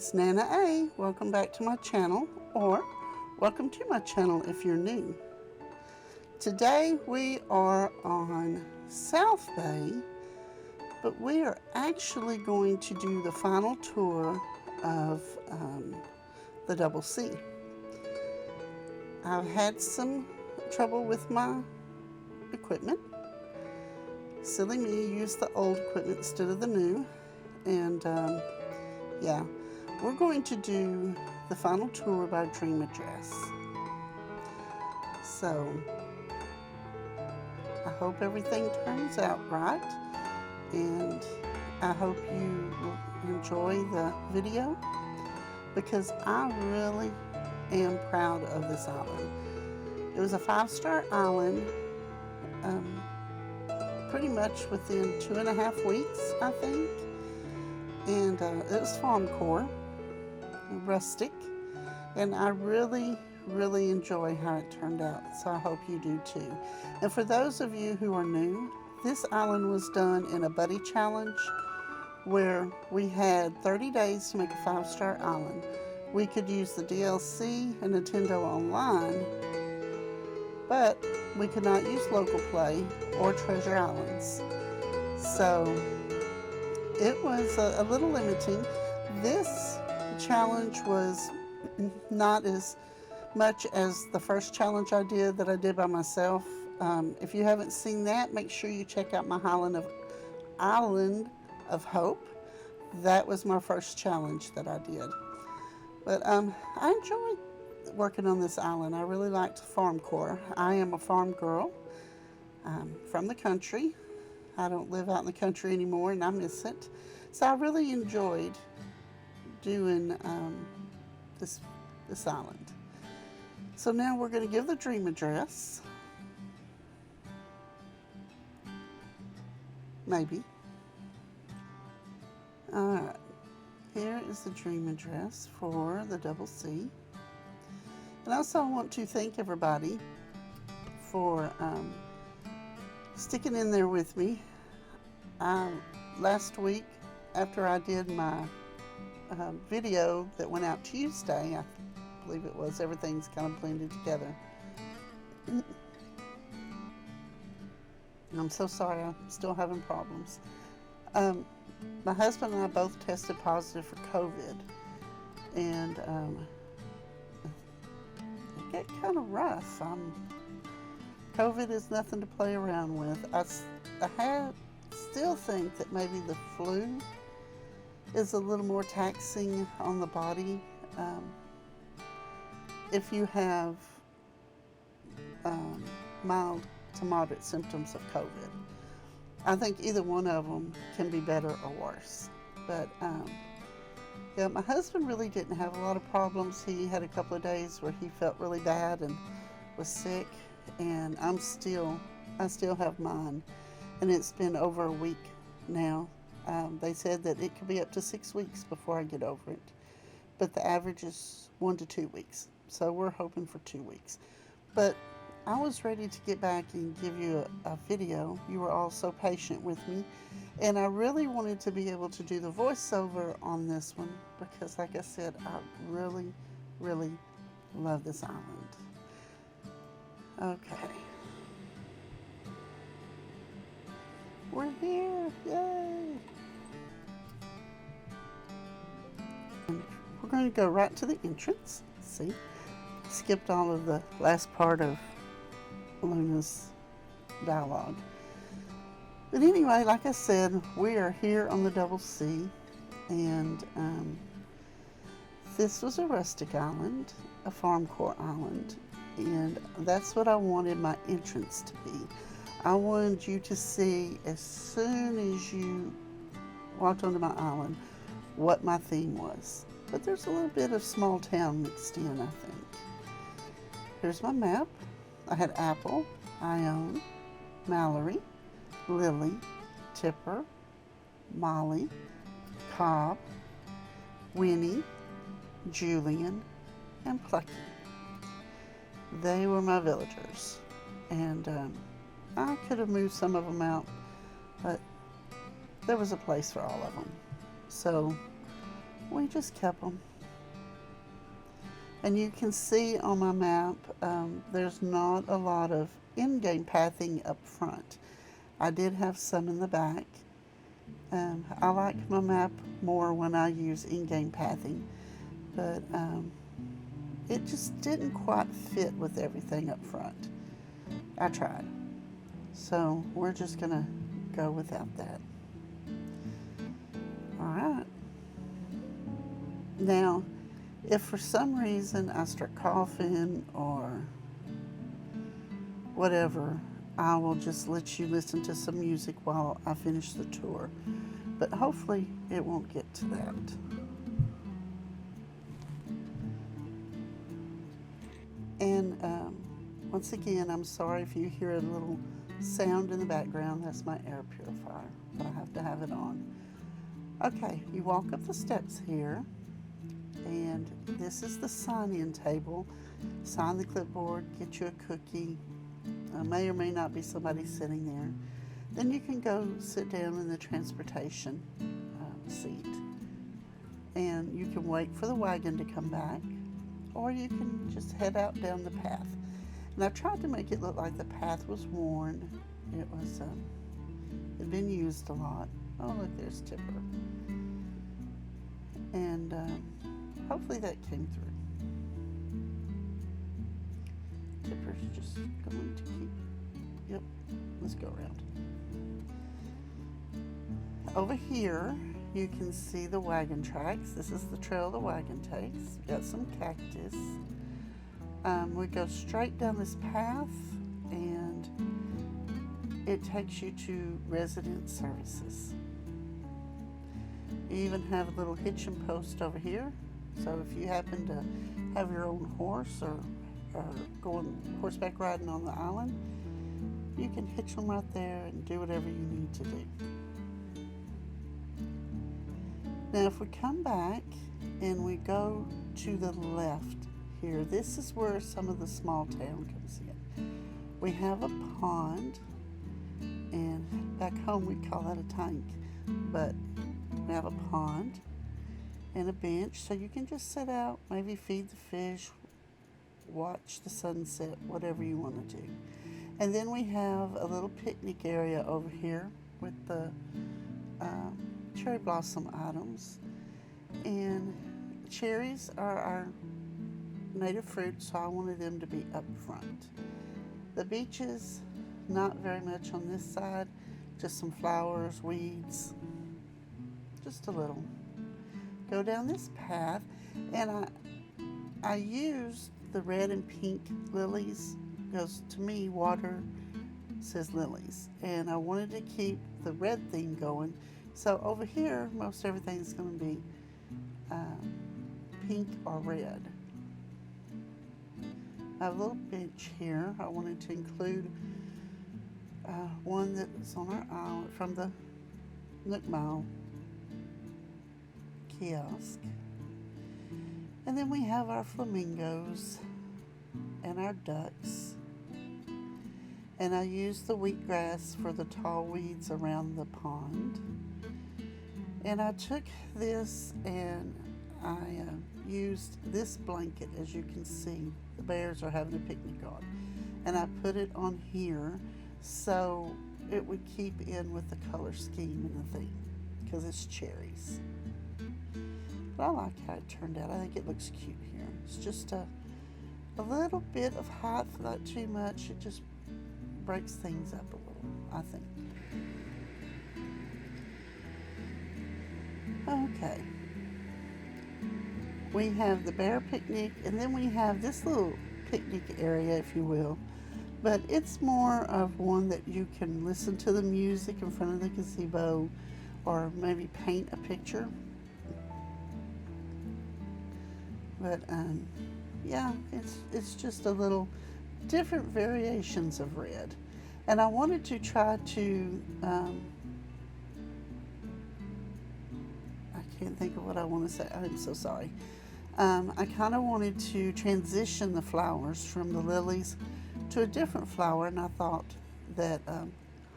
it's Nana A. Welcome back to my channel, or welcome to my channel if you're new. Today we are on South Bay, but we are actually going to do the final tour of the Double C. I've had some trouble with my equipment. Silly me, used the old equipment instead of the new, and yeah, we're going to do the final tour by Dreamy. So I hope everything turns out right, and I hope you enjoy the video, because I really am proud of this island. It was a 5-star island, pretty much within 2.5 weeks, I think. And it was farm core, rustic, and I really enjoy how it turned out, so I hope you do too. And for those of you who are new, this island was done in a buddy challenge where we had 30 days to make a 5-star island. We could use the DLC and Nintendo Online, but we could not use local play or treasure islands. So it was a little limiting. This challenge was not as much as the first challenge I did by myself. If you haven't seen that, make sure you check out my Island of Hope. That was my first challenge that I did. But I enjoyed working on this island. I really liked farm core. I am a farm girl from the country. I don't live out in the country anymore, and I miss it. So I really enjoyed doing this island. So now we're going to give the dream address. Maybe. All right. Here is the dream address for the Double C. And also I want to thank everybody for sticking in there with me. Last week, after I did my video that went out Tuesday, I believe it was, everything's kind of blended together. I'm so sorry, I'm still having problems. My husband and I both tested positive for COVID, and it got kind of rough. COVID is nothing to play around with. I still think that maybe the flu is a little more taxing on the body. If you have mild to moderate symptoms of COVID, I think either one of them can be better or worse. But yeah, my husband really didn't have a lot of problems. He had a couple of days where he felt really bad and was sick, and I still have mine, and it's been over a week now. They said that it could be up to 6 weeks before I get over it, but the average is 1 to 2 weeks, so we're hoping for 2 weeks. But I was ready to get back and give you a video. You were all so patient with me, and I really wanted to be able to do the voiceover on this one, because like I said, I really love this island. Okay. We're here, yay! And we're going to go right to the entrance. See, skipped all of the last part of Luna's dialogue. But anyway, like I said, we are here on the Double C, and this was a rustic island, a farm core island, and that's what I wanted my entrance to be. I wanted you to see, as soon as you walked onto my island, what my theme was. But there's a little bit of small town mixed in, I think. Here's my map. I had Apple, Ione, Mallory, Lily, Tipper, Molly, Cobb, Winnie, Julian, and Plucky. They were my villagers, and I could have moved some of them out, but there was a place for all of them. So we just kept them. And you can see on my map, there's not a lot of in-game pathing up front. I did have some in the back. I like my map more when I use in-game pathing, but it just didn't quite fit with everything up front. I tried. So we're just gonna go without that. All right. Now, if for some reason I start coughing or whatever, I will just let you listen to some music while I finish the tour. But hopefully it won't get to that. And once again, I'm sorry if you hear a little sound in the background. That's my air purifier, but I have to have it on. Okay, you walk up the steps here, and this is the sign-in table. Sign the clipboard, get you a cookie. May or may not be somebody sitting there. Then you can go sit down in the transportation seat, and you can wait for the wagon to come back, or you can just head out down the path. And I tried to make it look like the path was worn. It was, it'd been used a lot. Oh, look, there's Tipper. And hopefully that came through. Tipper's just going to keep, yep, let's go around. Over here, you can see the wagon tracks. This is the trail the wagon takes. We've got some cactus. We go straight down this path, and it takes you to resident services. You even have a little hitching post over here. So if you happen to have your own horse or going horseback riding on the island, you can hitch them right there and do whatever you need to do. Now if we come back and we go to the left here, this is where some of the small town comes in. We have a pond, and back home we call that a tank, but we have a pond and a bench, so you can just sit out, maybe feed the fish, watch the sunset, whatever you want to do. And then we have a little picnic area over here with the cherry blossom items. And cherries are our native fruit, so I wanted them to be up front. The beaches, not very much on this side, just some flowers, weeds, just a little. Go down this path, and I used the red and pink lilies, because to me water says lilies, and I wanted to keep the red theme going. So over here, most everything's going to be pink or red. I have a little bench here. I wanted to include one that's on our island from the Nook Mile kiosk. And then we have our flamingos and our ducks. And I used the wheatgrass for the tall weeds around the pond. And I took this and I used this blanket, as you can see. The bears are having a picnic on. And I put it on here so it would keep in with the color scheme and the theme, because it's cherries. But I like how it turned out. I think it looks cute here. It's just a little bit of height, not too much. It just breaks things up a little, I think. Okay. We have the bear picnic, and then we have this little picnic area, if you will. But it's more of one that you can listen to the music in front of the gazebo, or maybe paint a picture. But yeah, it's just a little different variations of red. And I wanted to try to, I can't think of what I want to say. I'm so sorry. I kind of wanted to transition the flowers from the lilies to a different flower, and I thought that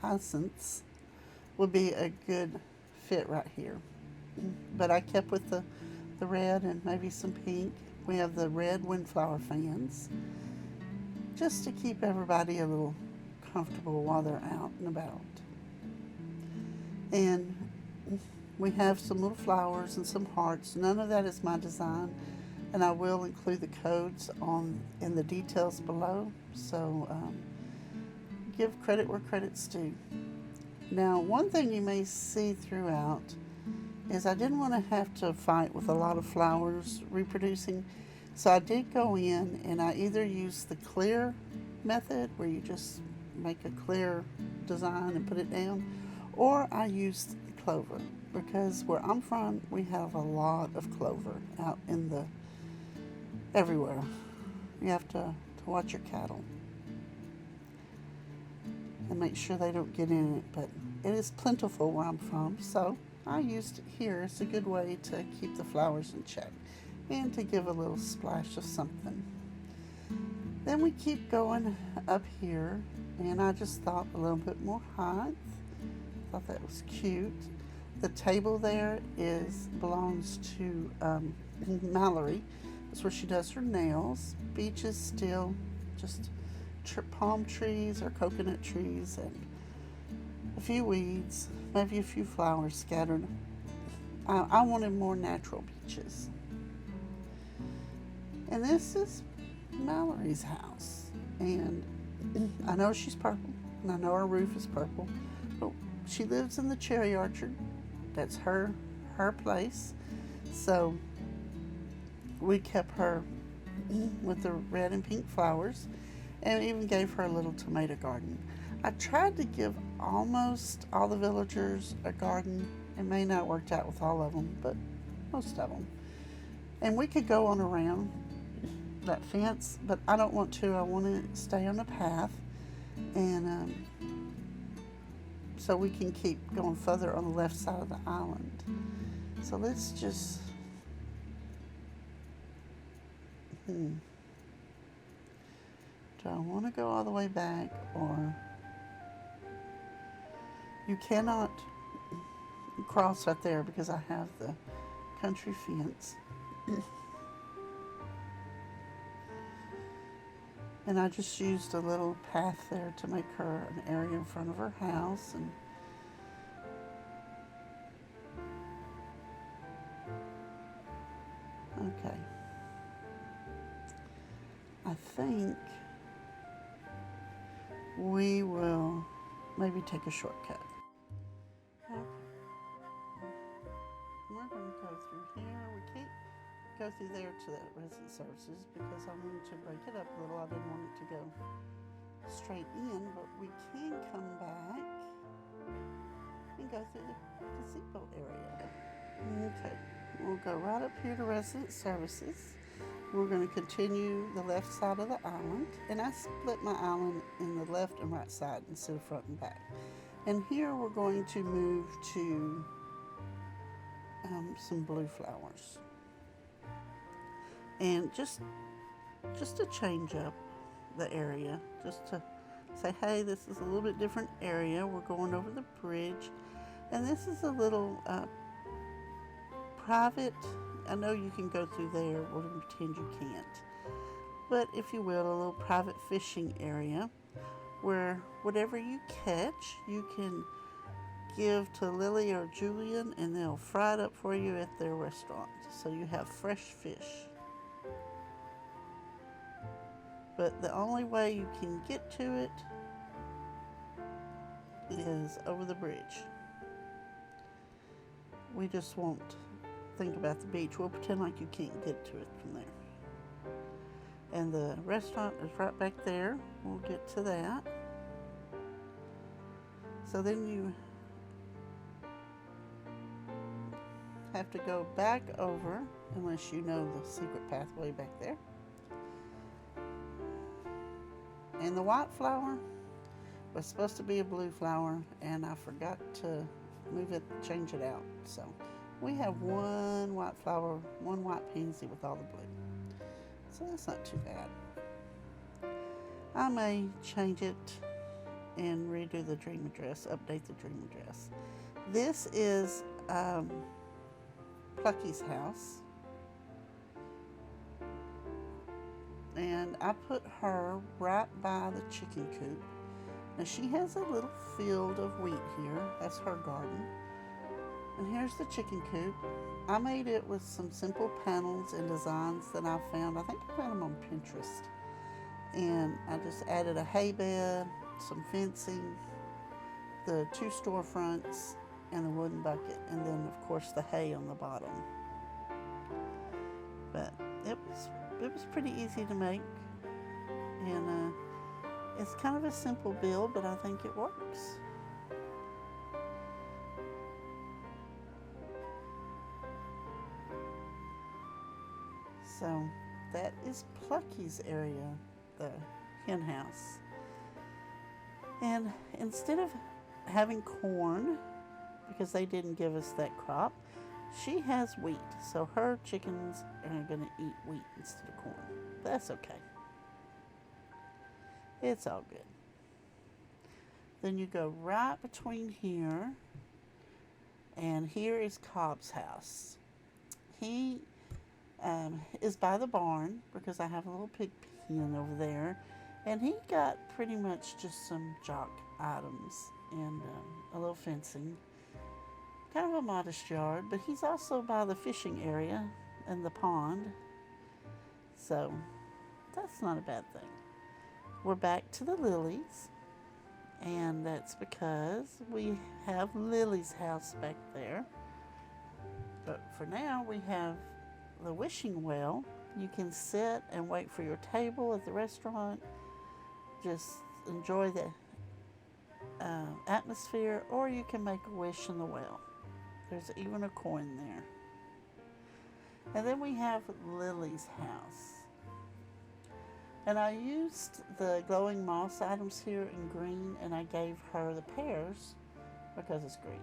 hyacinths would be a good fit right here. But I kept with the the red and maybe some pink. We have the red windflower fans, just to keep everybody a little comfortable while they're out and about. And we have some little flowers and some hearts. None of that is my design, and I will include the codes in the details below, so give credit where credit's due. Now, one thing you may see throughout is I didn't want to have to fight with a lot of flowers reproducing, so I did go in and I either used the clear method, where you just make a clear design and put it down, or I used the clover, because where I'm from, we have a lot of clover out in everywhere. You have to watch your cattle and make sure they don't get in it, but it is plentiful where I'm from, so I used it here. It's a good way to keep the flowers in check and to give a little splash of something. Then we keep going up here, and I just thought a little bit more height. Thought that was cute. The table there belongs to Mallory. That's where she does her nails. Beach is still just palm trees or coconut trees and a few weeds, maybe a few flowers scattered. I wanted more natural beaches. And this is Mallory's house. And I know she's purple, and I know her roof is purple, but she lives in the cherry orchard. That's her place. So we kept her with the red and pink flowers, and even gave her a little tomato garden. I tried to give almost all the villagers a garden. It may not have worked out with all of them, but most of them. And we could go on around that fence, but I don't want to. I want to stay on the path, and so we can keep going further on the left side of the island. So let's just do I want to go all the way back, or you cannot cross right there because I have the country fence. And I just used a little path there to make her an area in front of her house. And okay, I think we will maybe take a shortcut. Okay. We're going to go through here. We can't go through there to the resident services because I wanted to break it up a little. I didn't want it to go straight in, but we can come back and go through the gazebo area. Okay, we'll go right up here to resident services. We're going to continue the left side of the island, and I split my island in the left and right side instead of front and back. And here we're going to move to some blue flowers. And just to change up the area, just to say, hey, this is a little bit different area. We're going over the bridge, and this is a little private. I know you can go through there. We're going to pretend you can't, but if you will, a little private fishing area where whatever you catch, you can give to Lily or Julian, and they'll fry it up for you at their restaurant. So you have fresh fish. But the only way you can get to it is over the bridge. We just won't think about the beach. We'll pretend like you can't get to it from there. And the restaurant is right back there. We'll get to that. So then you have to go back over, unless you know the secret pathway back there. And the white flower was supposed to be a blue flower, and I forgot to move it, change it out. So we have one white flower, one white pansy with all the blue. So that's not too bad. I may change it and redo the dream address, update the dream address. This is Plucky's house, And I put her right by the chicken coop. Now she has a little field of wheat here. That's her garden. And here's the chicken coop. I made it with some simple panels and designs that I found. I think I found them on Pinterest. And I just added a hay bed, some fencing, the 2 storefronts, and the wooden bucket. And then, of course, the hay on the bottom. But it was pretty easy to make. And it's kind of a simple build, but I think it works. So that is Plucky's area, the hen house. And instead of having corn, because they didn't give us that crop, she has wheat. So her chickens are going to eat wheat instead of corn. But that's okay. It's all good. Then you go right between here, and here is Cobb's house. He is by the barn because I have a little pig pen over there, and he got pretty much just some jock items and a little fencing. Kind of a modest yard, but he's also by the fishing area and the pond, so that's not a bad thing. We're back to the lilies, and that's because we have Lily's house back there. But for now, we have the wishing well. You can sit and wait for your table at the restaurant. Just enjoy the atmosphere, or you can make a wish in the well. There's even a coin there. And then we have Lily's house. And I used the glowing moss items here in green, and I gave her the pears because it's green.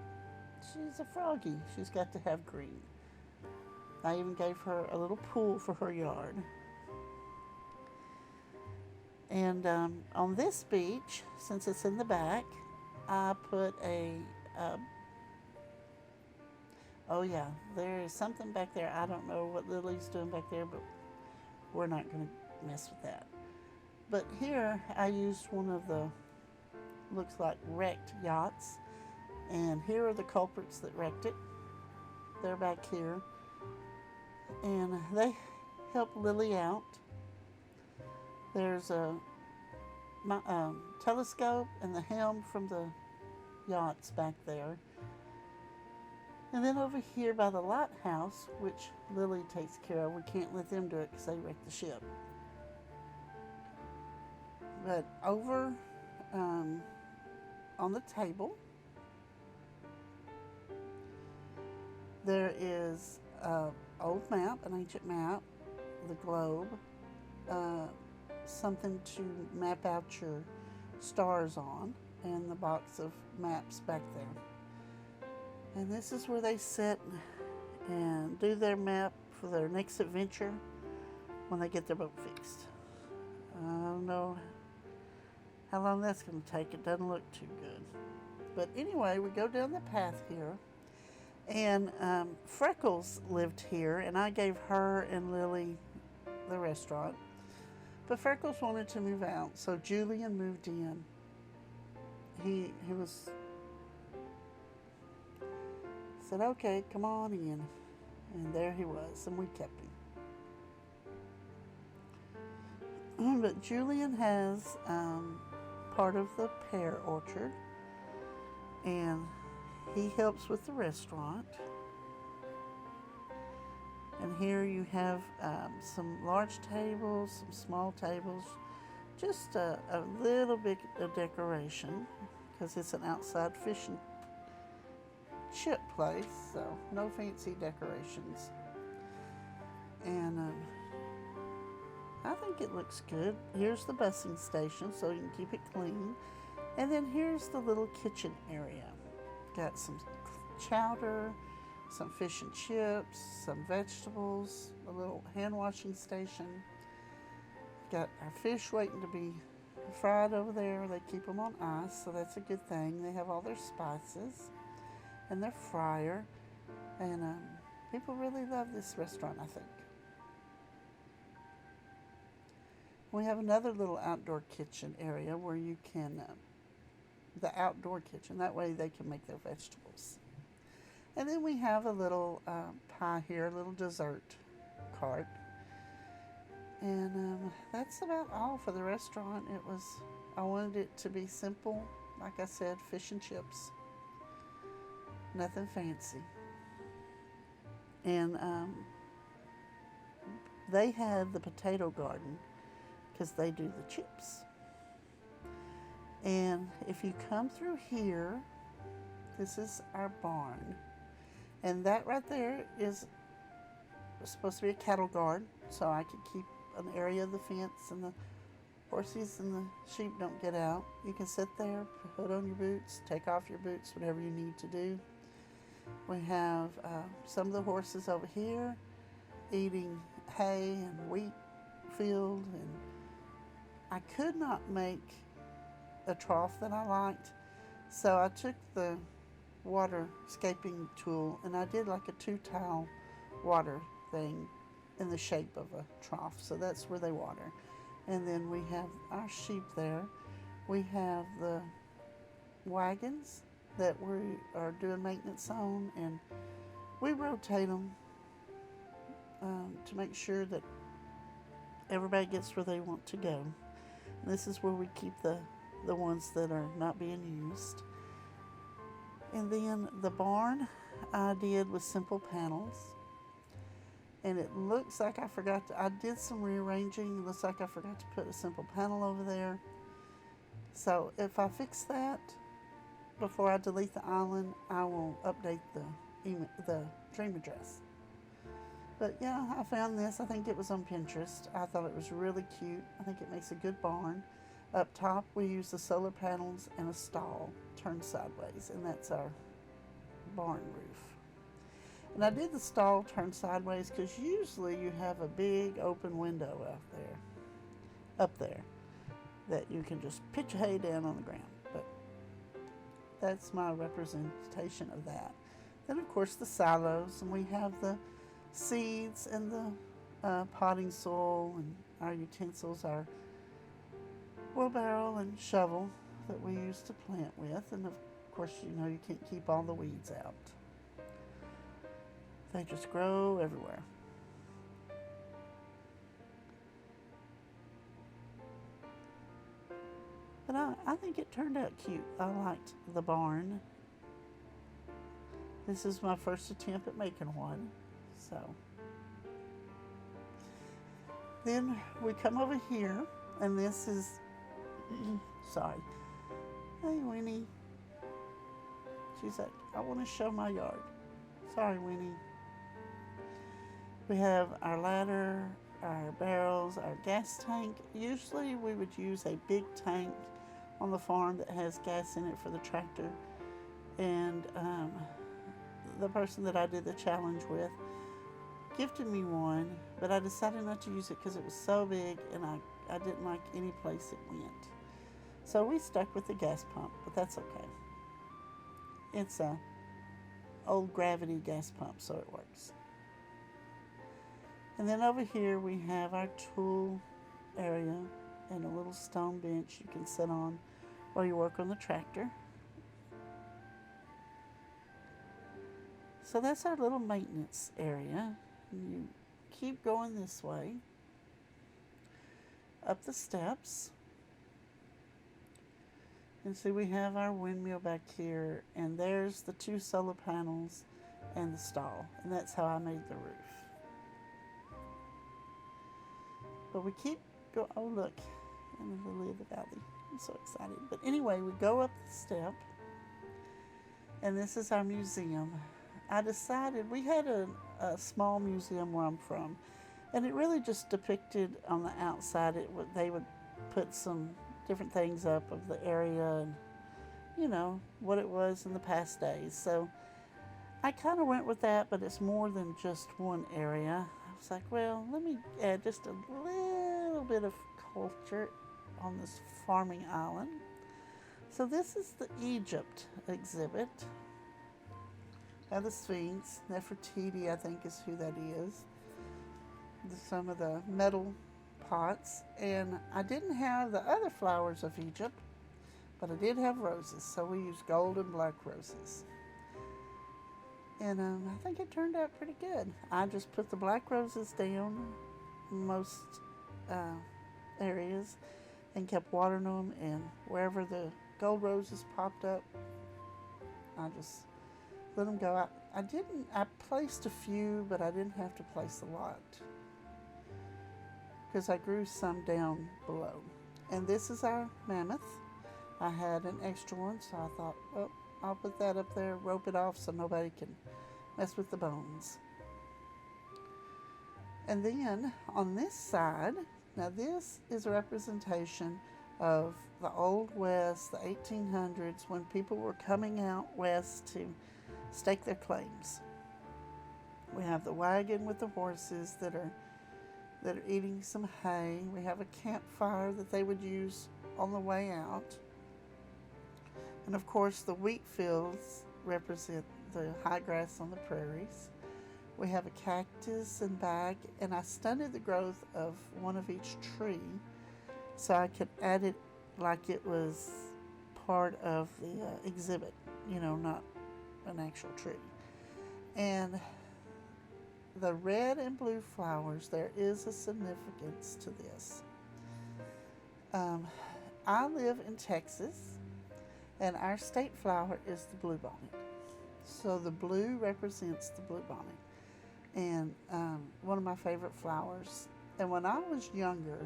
She's a froggy. She's got to have green. I even gave her a little pool for her yard. And on this beach, since it's in the back, I put oh yeah, there is something back there. I don't know what Lily's doing back there, but we're not going to mess with that. But here I used one of the, looks like wrecked yachts. And here are the culprits that wrecked it. They're back here. And they help Lily out. There's a telescope and the helm from the yachts back there. And then over here by the lighthouse, which Lily takes care of, we can't let them do it because they wrecked the ship. But over on the table, there is an old map, an ancient map, the globe, something to map out your stars on, and the box of maps back there. And this is where they sit and do their map for their next adventure when they get their boat fixed. I don't know how long that's going to take. It doesn't look too good. But anyway, we go down the path here. And Freckles lived here, and I gave her and Lily the restaurant. But Freckles wanted to move out, so Julian moved in. He said, okay, come on in. And there he was, and we kept him. But Julian has part of the pear orchard, and he helps with the restaurant. And here you have some large tables, some small tables, just a little bit of decoration because it's an outside fish and chip place, so no fancy decorations. And I think it looks good. Here's the busing station so you can keep it clean. And then here's the little kitchen area. Got some chowder, some fish and chips, some vegetables, a little hand washing station. Got our fish waiting to be fried over there. They keep them on ice, so that's a good thing. They have all their spices and their fryer. And people really love this restaurant, I think. We have another little outdoor kitchen area where you can, the outdoor kitchen, that way they can make their vegetables. And then we have a little pie here, a little dessert cart. And that's about all for the restaurant. I wanted it to be simple, like I said, fish and chips. Nothing fancy. And they have the potato garden because they do the chips. And if you come through here, this is our barn. And that right there is supposed to be a cattle guard, so I could keep an area of the fence and the horses and the sheep don't get out. You can sit there, put on your boots, take off your boots, whatever you need to do. We have some of the horses over here eating hay and wheat field, and I could not make a trough that I liked, so I took the waterscaping tool and I did like a 2-tile water thing in the shape of a trough, so that's where they water. And then we have our sheep there. We have the wagons that we are doing maintenance on, and we rotate them to make sure that everybody gets where they want to go. And this is where we keep the ones that are not being used. And then the barn I did with simple panels. And it looks like I did some rearranging. It looks like I forgot to put a simple panel over there. So if I fix that before I delete the island, I will update the dream address. But yeah, I found this. I think it was on Pinterest. I thought it was really cute. I think it makes a good barn. Up top, we use the solar panels and a stall turned sideways, and that's our barn roof. And I did the stall turned sideways because usually you have a big open window up there, that you can just pitch hay down on the ground. But that's my representation of that. Then, of course, the silos, and we have the seeds and the potting soil and our utensils, our wheelbarrow and shovel that we use to plant with. And of course, you can't keep all the weeds out. They just grow everywhere. But I think it turned out cute. I liked the barn. This is my first attempt at making one. So then we come over here, and this is sorry. Hey, Winnie. She's like, I want to show my yard. Sorry, Winnie. We have our ladder, our barrels, our gas tank. Usually we would use a big tank on the farm that has gas in it for the tractor. And the person that I did the challenge with gifted me one, but I decided not to use it because it was so big and I didn't like any place it went. So we stuck with the gas pump, but that's okay. It's a old gravity gas pump, so it works. And then over here we have our tool area and a little stone bench you can sit on while you work on the tractor. So that's our little maintenance area. And you keep going this way, up the steps. And see, we have our windmill back here, and there's the 2 solar panels and the stall, and that's how I made the roof. But we keep going. Oh, look, in the lily of the valley. I'm so excited. But anyway, we go up the step, and this is our museum. I decided, we had a small museum where I'm from, and it really just depicted on the outside, they would put some different things up of the area and, what it was in the past days. So I kind of went with that, but it's more than just one area. I was like, well, let me add just a little bit of culture on this farming island. So this is the Egypt exhibit. Now the Sphinx, Nefertiti, I think is who that is. Some of the metal pots, and I didn't have the other flowers of Egypt, but I did have roses, so we used gold and black roses. And I think it turned out pretty good. I just put the black roses down most areas and kept watering them, and wherever the gold roses popped up, I just let them go. I placed a few, but I didn't have to place a lot because I grew some down below. And this is our mammoth. I had an extra one, so I thought, oh, I'll put that up there, rope it off so nobody can mess with the bones. And then on this side, now this is a representation of the Old West, the 1800s, when people were coming out west to stake their claims. We have the wagon with the horses that are eating some hay. We have a campfire that they would use on the way out. And of course, the wheat fields represent the high grass on the prairies. We have a cactus and bag, and I stunted the growth of one of each tree so I could add it like it was part of the exhibit, you know, not an actual tree. And the red and blue flowers, there is a significance to this. I live in Texas, and our state flower is the bluebonnet. So the blue represents the bluebonnet, and one of my favorite flowers. And when I was younger,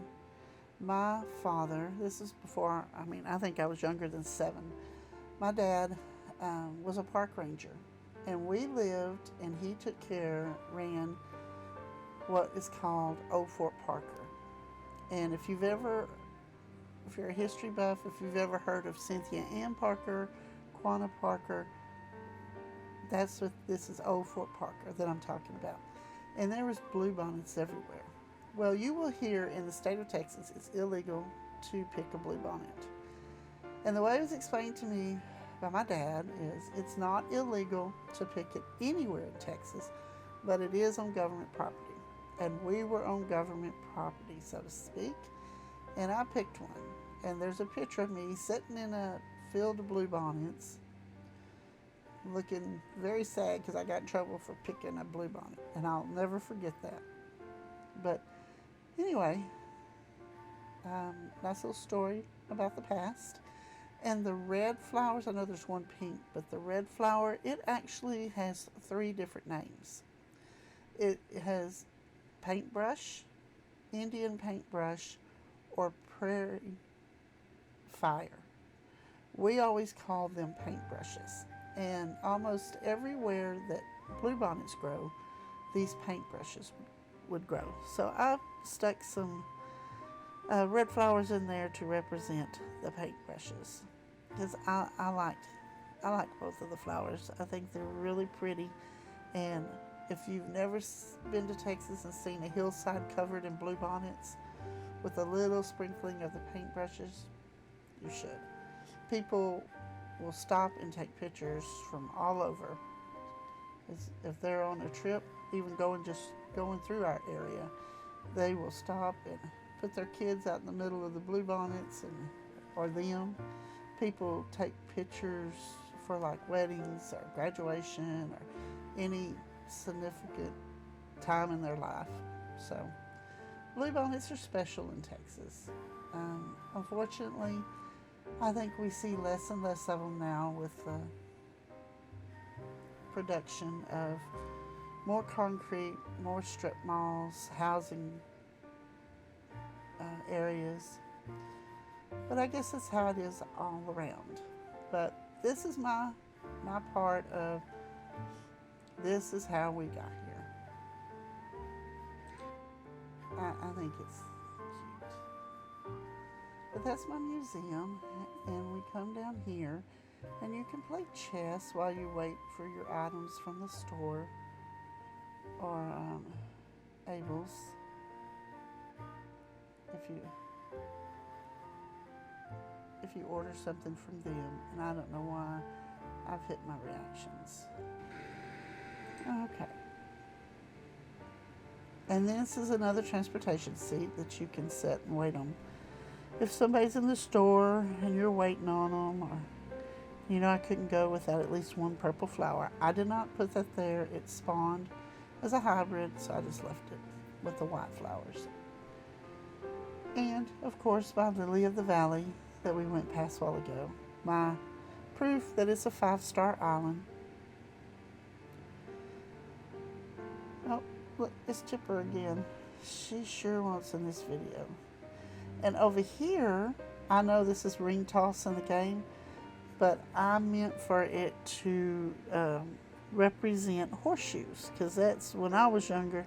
my father, this is before, I think I was younger than 7. My dad was a park ranger, and we lived, and he ran what is called Old Fort Parker. And if you're a history buff, if you've ever heard of Cynthia Ann Parker, Quanah Parker, this is Old Fort Parker that I'm talking about. And there was bluebonnets everywhere. Well, you will hear in the state of Texas, it's illegal to pick a bluebonnet. And the way it was explained to me by my dad is it's not illegal to pick it anywhere in Texas, but it is on government property. And we were on government property, so to speak, and I picked one. And there's a picture of me sitting in a field of bluebonnets, looking very sad because I got in trouble for picking a bluebonnet, and I'll never forget that. But anyway, nice little story about the past. And the red flowers, I know there's one pink, but the red flower, it actually has 3 different names. It has paintbrush, Indian paintbrush, or prairie fire. We always call them paintbrushes. And almost everywhere that bluebonnets grow, these paintbrushes would grow. So I've stuck some red flowers in there to represent the paintbrushes, because I like both of the flowers. I think they're really pretty, and if you've never been to Texas and seen a hillside covered in bluebonnets with a little sprinkling of the paintbrushes, you should. People will stop and take pictures from all over. If they're on a trip, even going through our area, they will stop and put their kids out in the middle of the bluebonnets, or them. People take pictures for like weddings or graduation or any significant time in their life. So bluebonnets are special in Texas. Unfortunately, I think we see less and less of them now with the production of more concrete, more strip malls, housing areas. But I guess that's how it is all around. But this is my part of, this is how we got here. I think it's cute. But that's my museum, and we come down here, and you can play chess while you wait for your items from the store, or Abel's, if you order something from them. And I don't know why I've hit my reactions. Okay. And this is another transportation seat that you can sit and wait on. If somebody's in the store and you're waiting on them, or, you know, I couldn't go without at least one purple flower. I did not put that there. It spawned as a hybrid, so I just left it with the white flowers. And, of course, my lily of the valley that we went past a while ago. My proof that it's a 5-star island. Oh, look, it's Chipper again. She sure wants in this video. And over here, I know this is ring toss in the game, but I meant for it to represent horseshoes, because that's, when I was younger,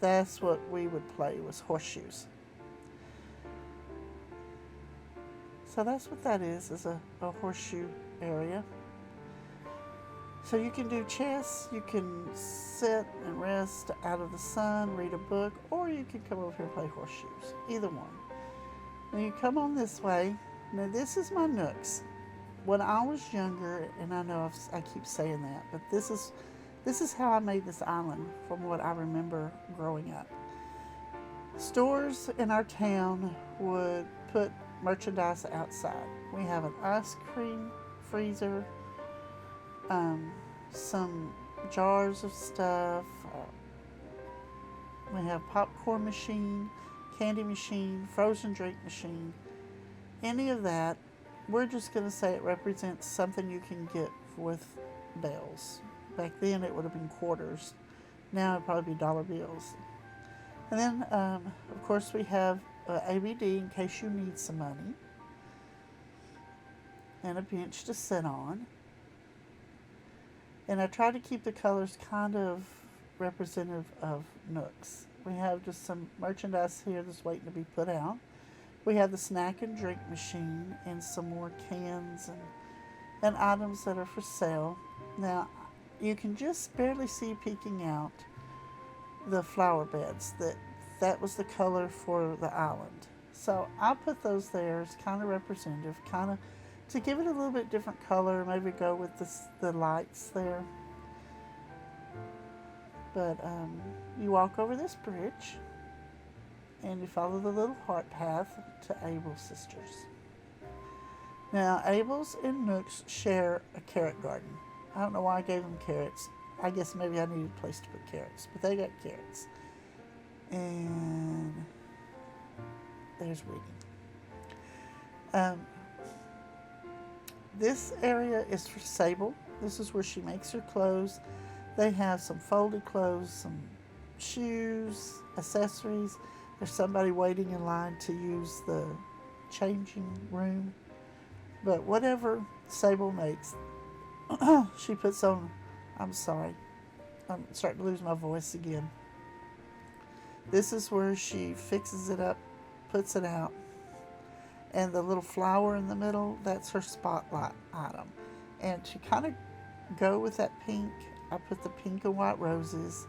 that's what we would play, was horseshoes. So that's what that is a horseshoe area. So you can do chess, you can sit and rest out of the sun, read a book, or you can come over here and play horseshoes. Either one. When you come on this way, now this is my nooks. When I was younger, and I know I keep saying that, but this is how I made this island from what I remember growing up. Stores in our town would put merchandise outside. We have an ice cream freezer, some jars of stuff. We have popcorn machine, candy machine, frozen drink machine, any of that. We're just going to say it represents something you can get with bells. Back then it would have been quarters. Now it'd probably be dollar bills. And then, of course, we have ABD in case you need some money. And a bench to sit on. And I try to keep the colors kind of representative of nooks. We have just some merchandise here that's waiting to be put out. We have the snack and drink machine and some more cans and items that are for sale. Now, you can just barely see peeking out the flower beds. That was the color for the island. So I put those there as kind of representative, kind of to give it a little bit different color, maybe go with the lights there. But you walk over this bridge and you follow the little heart path to Abel's sisters. Now, Abel's and Nook's share a carrot garden. I don't know why I gave them carrots. I guess maybe I needed a place to put carrots, but they got carrots. And there's Whitney. This area is for Sable. This is where she makes her clothes. They have some folded clothes, some shoes, accessories. There's somebody waiting in line to use the changing room. But whatever Sable makes, she puts on. I'm sorry. I'm starting to lose my voice again. This is where she fixes it up, puts it out. And the little flower in the middle, that's her spotlight item. And to kind of go with that pink, I put the pink and white roses.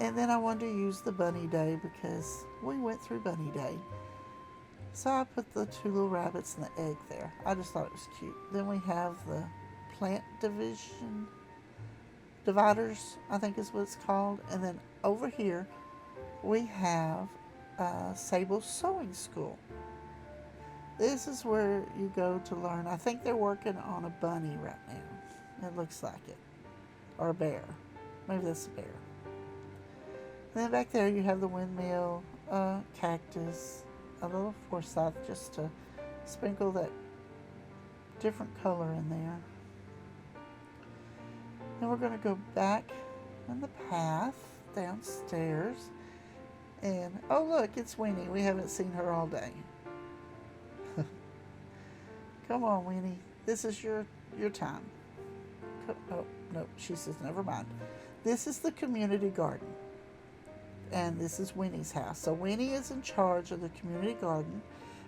And then I wanted to use the bunny day because we went through bunny day. So I put the 2 little rabbits and the egg there. I just thought it was cute. Then we have the plant dividers, I think is what it's called. And then over here, we have Sable's Sewing School. This is where you go to learn. I think they're working on a bunny right now. It looks like it. Or a bear. Maybe that's a bear. And then back there you have the windmill, cactus, a little forsyth just to sprinkle that different color in there. And we're going to go back on the path downstairs. And, oh look, it's Winnie. We haven't seen her all day. Come on, Winnie. This is your time. Oh, no, she says, never mind. This is the community garden. And this is Winnie's house. So Winnie is in charge of the community garden.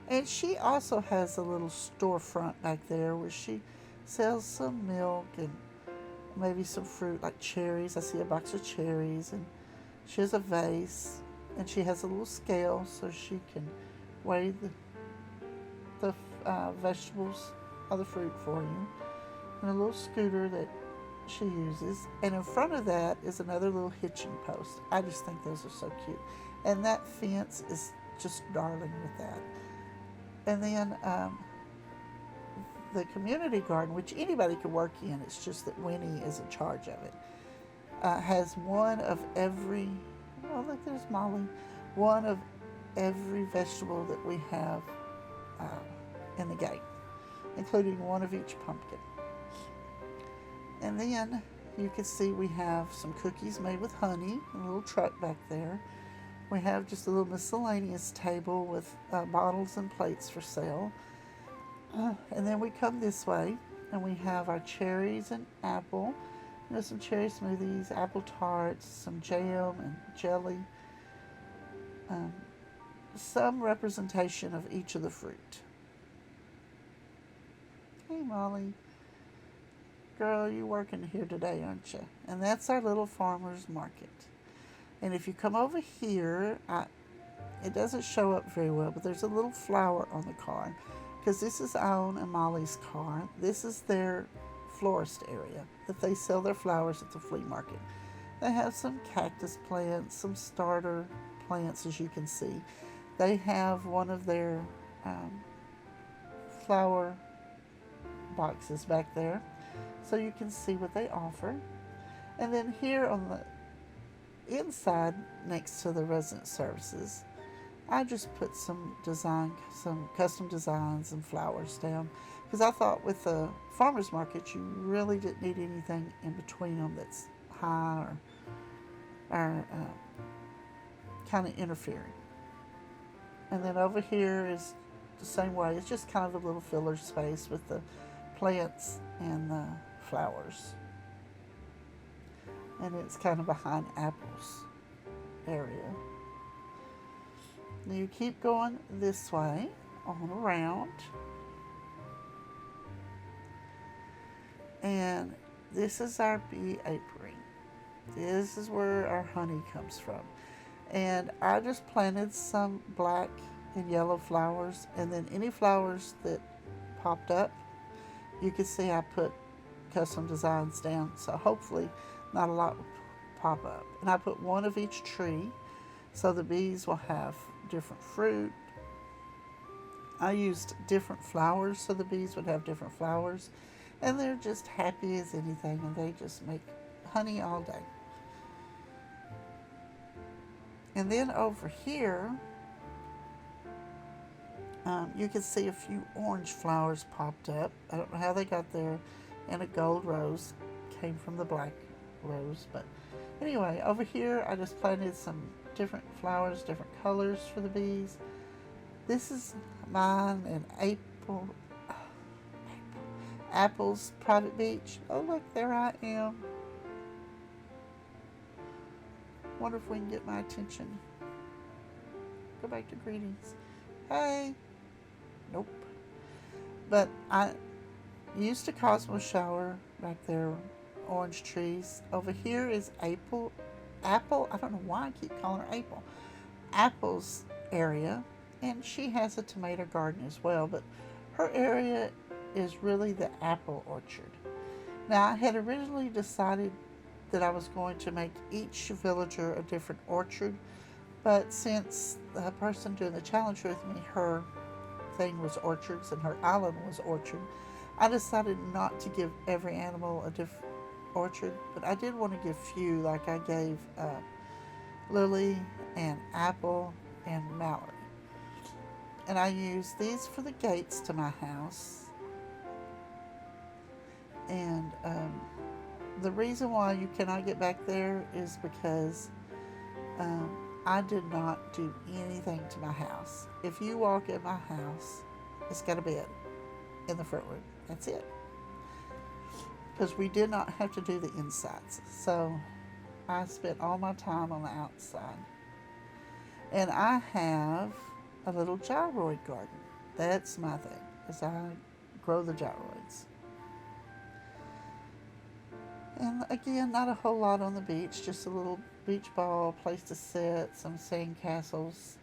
And she also has a little storefront back there where she sells some milk and maybe some fruit like cherries. I see a box of cherries. And she has a vase. And she has a little scale so she can weigh the vegetables or the fruit for you. And a little scooter that she uses. And in front of that is another little hitching post. I just think those are so cute. And that fence is just darling with that. And then the community garden, which anybody can work in, it's just that Winnie is in charge of it, has one of every, oh look, there's Molly, one of every vegetable that we have in the game, including one of each pumpkin. And then you can see we have some cookies made with honey, a little truck back there. We have just a little miscellaneous table with bottles and plates for sale. And then we come this way and we have our cherries and apple. There's some cherry smoothies, apple tarts, some jam and jelly. Some representation of each of the fruit. Hey Molly. Girl, you working here today, aren't you? And that's our little farmer's market. And if you come over here, it doesn't show up very well, but there's a little flower on the car, because this is Owen and Molly's car. This is their florist area that they sell their flowers at the flea market. They have some cactus plants, some starter plants, as you can see. They have one of their flower boxes back there, so you can see what they offer. And then here on the inside, next to the resident services, I just put some custom designs and flowers down, because I thought with the farmer's market, you really didn't need anything in between them that's high or kind of interfering. And then over here is the same way. It's just kind of a little filler space with the plants and the flowers. And it's kind of behind Apple's area. Now you keep going this way, on around. And this is our bee apiary. This is where our honey comes from. And I just planted some black and yellow flowers, and then any flowers that popped up, you can see I put custom designs down, so hopefully not a lot will pop up. And I put one of each tree, so the bees will have different fruit. I used different flowers so the bees would have different flowers, and they're just happy as anything, and they just make honey all day. And then over here, you can see a few orange flowers popped up. I don't know how they got there, and a gold rose came from the black rose. But anyway, over here I just planted some different flowers, different colors for the bees. This is mine and Apple's private beach. Oh look, there I am. Wonder if we can get my attention. Go back to greetings. Hey. Nope. But I used a Cosmos shower back there, orange trees. Over here is Apple. I don't know why I keep calling her Apple. Apple's area, and she has a tomato garden as well, but her area is really the apple orchard. Now, I had originally decided that I was going to make each villager a different orchard, but since the person doing the challenge with me, her thing was orchards and her island was orchard, I decided not to give every animal a different orchard, but I did want to give few, like I gave Lily and Apple and Mallory. And I used these for the gates to my house. And the reason why you cannot get back there is because I did not do anything to my house. If you walk in my house, it's got a bed in the front room. That's it. Because we did not have to do the insides. So I spent all my time on the outside. And I have a little gyroid garden. That's my thing, is I grow the gyroids. And again, not a whole lot on the beach, just a little beach ball, place to sit, some sand castles.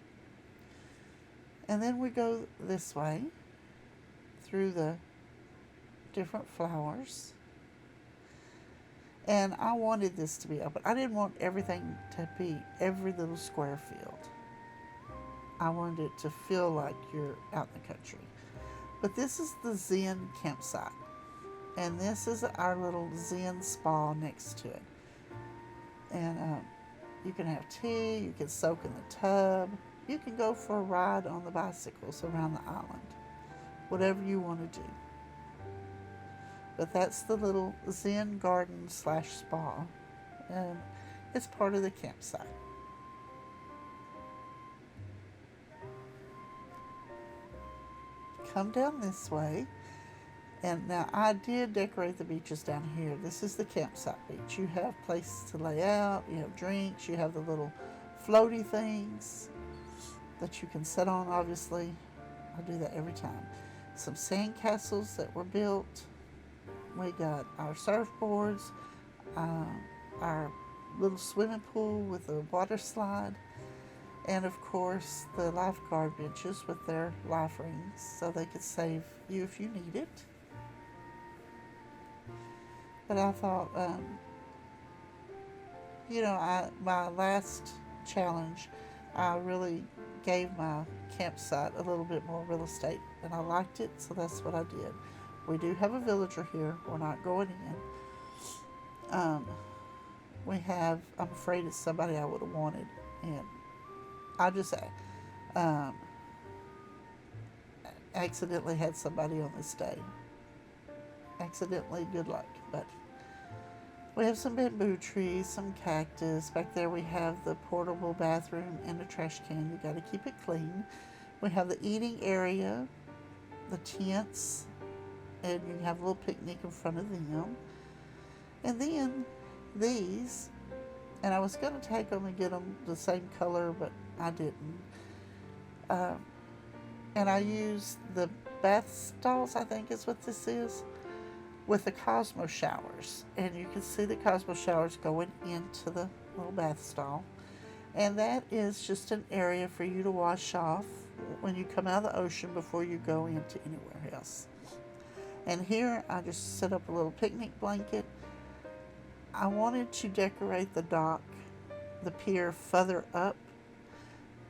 And then we go this way through the different flowers. And I wanted this to be open. I didn't want everything to be every little square field. I wanted it to feel like you're out in the country. But this is the Zen campsite. And this is our little Zen spa next to it. And you can have tea, you can soak in the tub, you can go for a ride on the bicycles around the island. Whatever you want to do. But that's the little Zen garden / spa. And it's part of the campsite. Come down this way. And now I did decorate the beaches down here. This is the campsite beach. You have places to lay out, you have drinks, you have the little floaty things that you can sit on, obviously. I do that every time. Some sand castles that were built. We got our surfboards, our little swimming pool with a water slide, and of course the lifeguard benches with their life rings so they could save you if you need it. But I thought, my last challenge, I really gave my campsite a little bit more real estate, and I liked it, so that's what I did. We do have a villager here. We're not going in. I'm afraid it's somebody I would have wanted, and I just accidentally had somebody on this day. Accidentally, good luck. But we have some bamboo trees, some cactus. Back there we have the portable bathroom and a trash can. You got to keep it clean. We have the eating area, the tents, and you have a little picnic in front of them. And then these, and I was going to take them and get them the same color, but I didn't. And I used the bath stalls, I think is what this is, with the Cosmo showers. And you can see the Cosmo showers going into the little bath stall. And that is just an area for you to wash off when you come out of the ocean before you go into anywhere else. And here I just set up a little picnic blanket. I wanted to decorate the dock, the pier further up,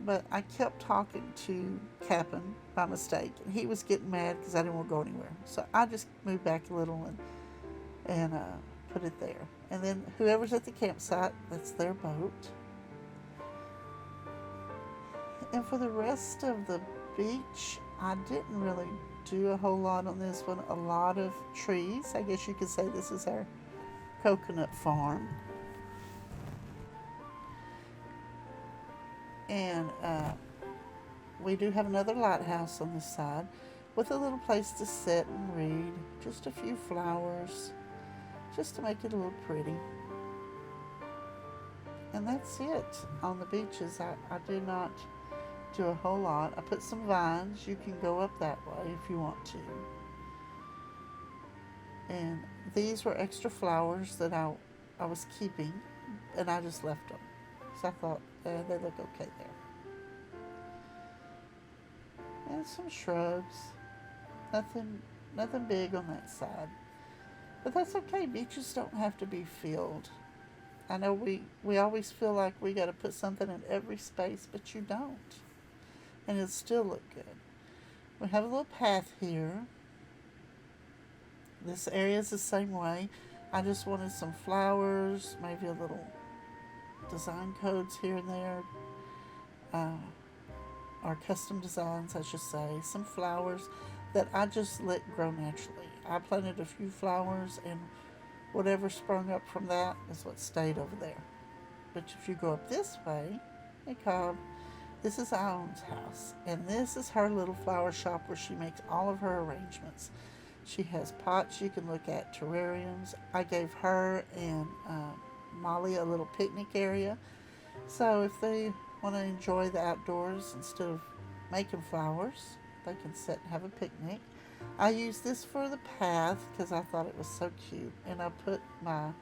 but I kept talking to Captain by mistake, and he was getting mad because I didn't want to go anywhere. So I just moved back a little and put it there. And then whoever's at the campsite, that's their boat. And for the rest of the beach, I didn't really do a whole lot on this one. A lot of trees. I guess you could say this is our coconut farm. And we do have another lighthouse on this side with a little place to sit and read. Just a few flowers, just to make it a little pretty. And that's it on the beaches. I do not do a whole lot. I put some vines. You can go up that way if you want to. And these were extra flowers that I was keeping, and I just left them. So I thought they look okay there. And some shrubs. Nothing big on that side. But that's okay. Beaches don't have to be filled. I know we always feel like we got to put something in every space, but you don't. And it'll still look good. We have a little path here. This area is the same way. I just wanted some flowers, maybe a little design codes here and there. Or custom designs, I should say. Some flowers that I just let grow naturally. I planted a few flowers, and whatever sprung up from that is what stayed over there. But if you go up this way, hey Cobb, this is Alan's house, and this is her little flower shop where she makes all of her arrangements. She has pots you can look at, terrariums. I gave her and Molly a little picnic area. So if they want to enjoy the outdoors instead of making flowers, they can sit and have a picnic. I used this for the path because I thought it was so cute, and I put my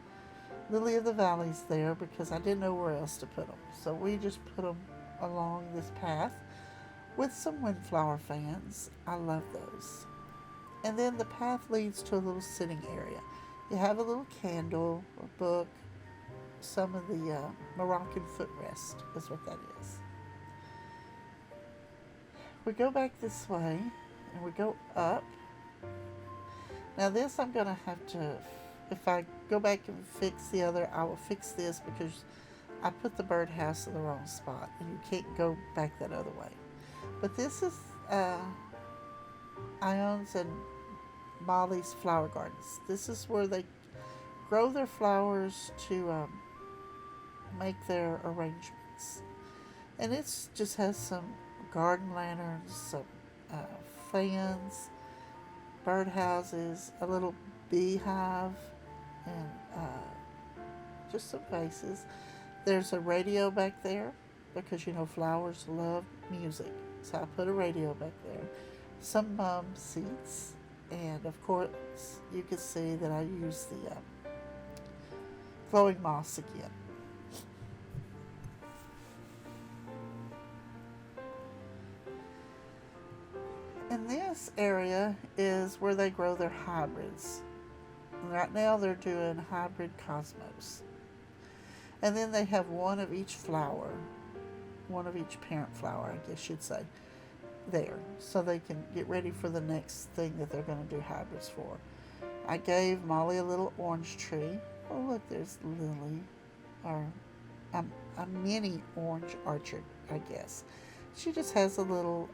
lily of the valleys there because I didn't know where else to put them. So we just put them along this path with some windflower fans. I love those. And then the path leads to a little sitting area. You have a little candle, a book, some of the Moroccan footrest is what that is. We go back this way and we go up. Now this I'm going to have to, if I go back and fix the other, I will fix this because I put the birdhouse in the wrong spot and you can't go back that other way. But this is Ion's and Molly's Flower Gardens. This is where they grow their flowers to make their arrangements. And it just has some garden lanterns, some fans, birdhouses, a little beehive, and just some vases. There's a radio back there because, you know, flowers love music. So I put a radio back there. Some seats, and of course you can see that I use the glowing moss again. And this area is where they grow their hybrids. And right now they're doing hybrid cosmos. And then they have one of each flower, one of each parent flower, I guess you'd say, there. So they can get ready for the next thing that they're going to do hybrids for. I gave Molly a little orange tree. Oh, look, there's Lily, or a mini orange orchard, I guess. She just has a little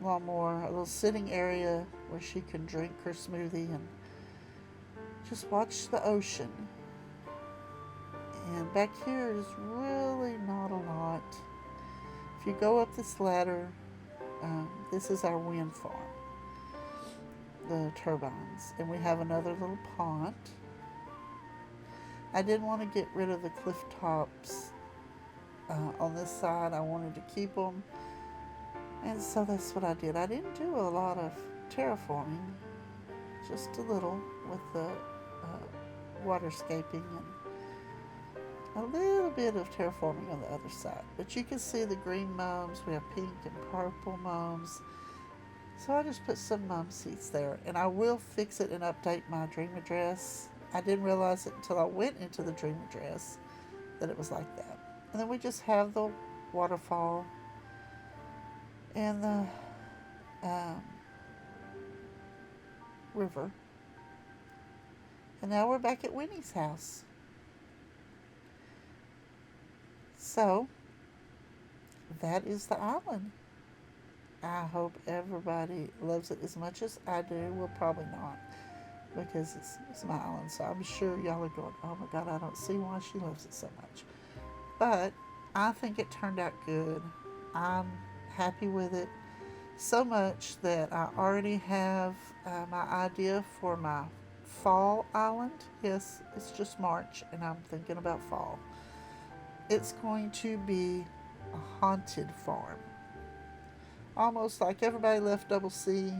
lawnmower, a little sitting area where she can drink her smoothie and just watch the ocean. And back here is really not a lot. If you go up this ladder, this is our wind farm, the turbines, and we have another little pond. I didn't want to get rid of the cliff tops on this side. I wanted to keep them, and so that's what I did. I didn't do a lot of terraforming, just a little with the waterscaping and a little bit of terraforming on the other side. But you can see the green mums. We have pink and purple mums. So I just put some mum seats there. And I will fix it and update my dream address. I didn't realize it until I went into the dream address that it was like that. And then we just have the waterfall and the river. And now we're back at Winnie's house. So, that is the island. I hope everybody loves it as much as I do. Well, probably not, because it's my island. So I'm sure y'all are going, oh my God, I don't see why she loves it so much. But I think it turned out good. I'm happy with it. So much that I already have my idea for my fall island. Yes, it's just March, and I'm thinking about fall. It's going to be a haunted farm. Almost like everybody left Double C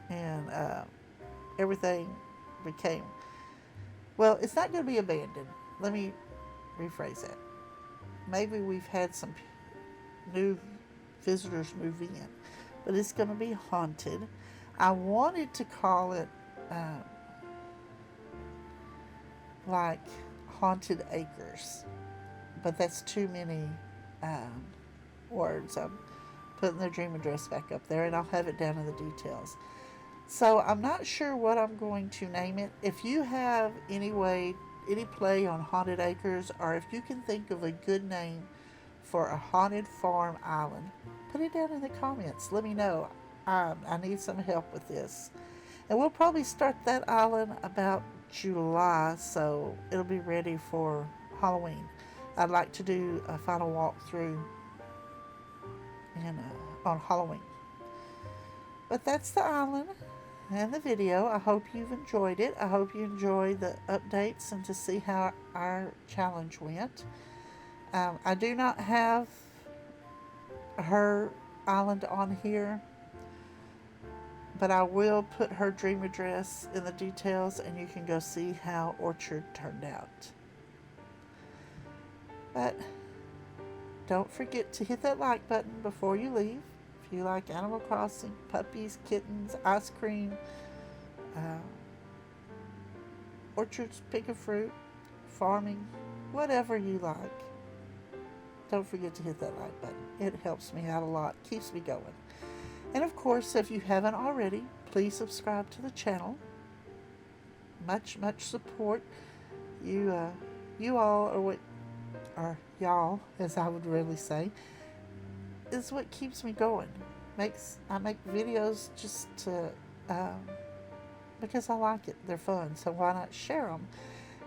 and everything became, well, it's not going to be abandoned. Let me rephrase that. Maybe we've had some new visitors move in, but it's going to be haunted. I wanted to call it like Haunted Acres, but that's too many words. I'm putting the dream address back up there, and I'll have it down in the details. So I'm not sure what I'm going to name it. If you have any play on Haunted Acres, or if you can think of a good name for a haunted farm island, put it down in the comments. Let me know. I need some help with this. And we'll probably start that island about July, so it'll be ready for Halloween. I'd like to do a final walkthrough on Halloween. But that's the island and the video. I hope you've enjoyed it. I hope you enjoyed the updates and to see how our challenge went. I do not have her island on here, but I will put her dream address in the details, and you can go see how Orchard turned out. But don't forget to hit that like button before you leave. If you like Animal Crossing, puppies, kittens, ice cream, orchards, picking fruit, farming, whatever you like. Don't forget to hit that like button. It helps me out a lot, keeps me going. And of course, if you haven't already, please subscribe to the channel. Much support. You all are what, or y'all, as I would really say, is what keeps me going. I make videos just to, because I like it. They're fun, so why not share them?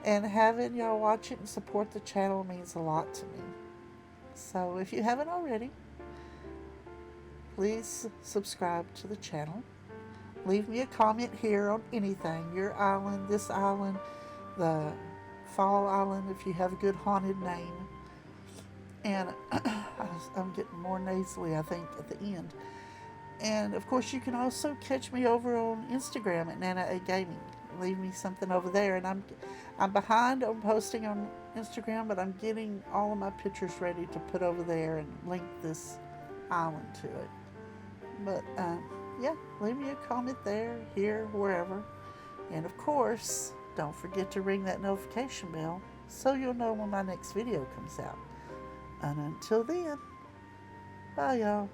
And having y'all watch it and support the channel means a lot to me. So if you haven't already, please subscribe to the channel. Leave me a comment here on anything, your island, this island, the Fall Island, if you have a good haunted name. And I'm getting more nasally, I think, at the end. And of course, you can also catch me over on Instagram at Nana A Gaming. Leave me something over there. And I'm behind on posting on Instagram, but I'm getting all of my pictures ready to put over there and link this island to it. But yeah, leave me a comment there, here, wherever. And of course, don't forget to ring that notification bell so you'll know when my next video comes out. And until then, bye y'all.